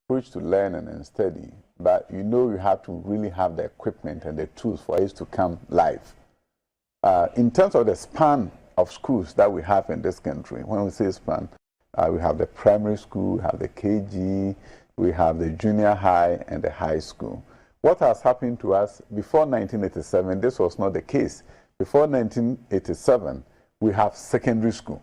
approach to learning and study, but you know you have to really have the equipment and the tools for it to come live. In terms of the span of schools that we have in this country, when we say span, we have the primary school, we have the KG, we have the junior high and the high school. What has happened to us before 1987, this was not the case. Before 1987, we have secondary school.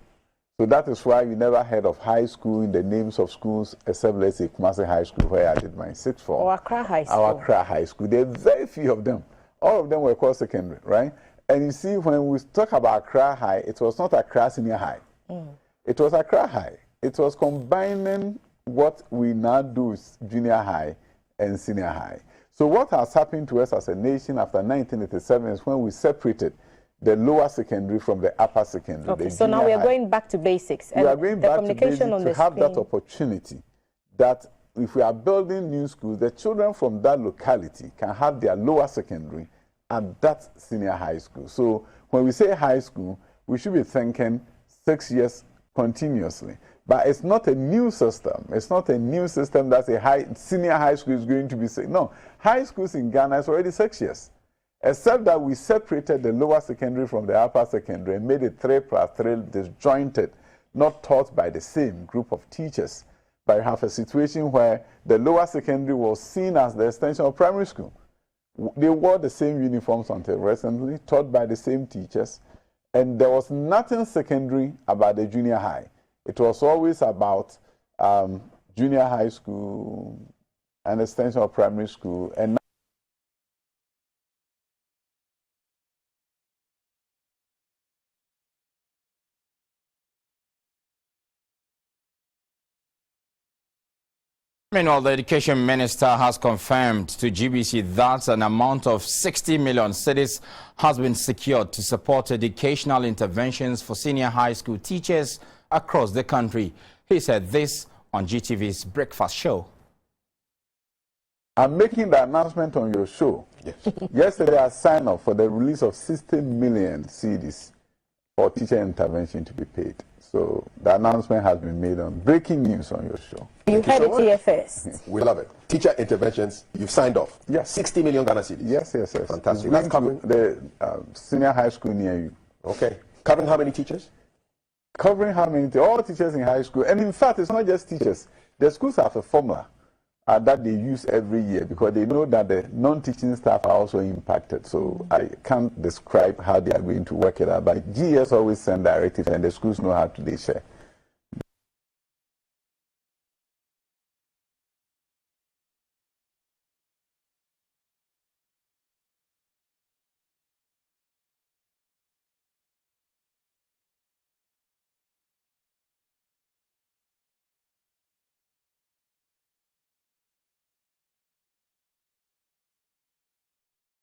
So that is why you never heard of high school in the names of schools, except, let's say, Kumasi High School, where I did my sixth form. Or Accra High School. Our Accra High School. There are very few of them. All of them were called secondary, right? And you see, when we talk about Accra High, it was not Accra Senior High. It was Accra High. It was combining what we now do with junior high and senior high. So what has happened to us as a nation after 1987 is when we separated the lower secondary from the upper secondary. Okay, so now we are going back to basics. We are going back to basics to have that opportunity that if we are building new schools, the children from that locality can have their lower secondary at that senior high school. So when we say high school, we should be thinking 6 years continuously. But it's not a new system. It's not a new system that's a senior high school is going to be. No, high schools in Ghana is already 6 years. Except that we separated the lower secondary from the upper secondary and made it 3+3 disjointed, not taught by the same group of teachers. But you have a situation where the lower secondary was seen as the extension of primary school. They wore the same uniforms until recently, taught by the same teachers, and there was nothing secondary about the junior high. It was always about junior high school, an extension of primary school, and Meanwhile, the Education Minister has confirmed to GBC that an amount of 60 million cedis has been secured to support educational interventions for senior high school teachers across the country. He said this on GTV's Breakfast Show. I'm making the announcement on your show. Yes. Yesterday, I signed up for the release of 60 million cedis for teacher intervention to be paid. So the announcement has been made on breaking news on your show. You heard it here first. We love it. Teacher interventions, you've signed off. Yes. 60 million Ghana cedis. Yes, yes, yes. Fantastic. That's covering the senior high school near you. Okay. Covering how many teachers? Covering how many? All teachers in high school. And in fact, it's not just teachers. The schools have a formula that they use every year because they know that the non-teaching staff are also impacted. So I can't describe how they are going to work it out. But GS always send directives and the schools know how to share.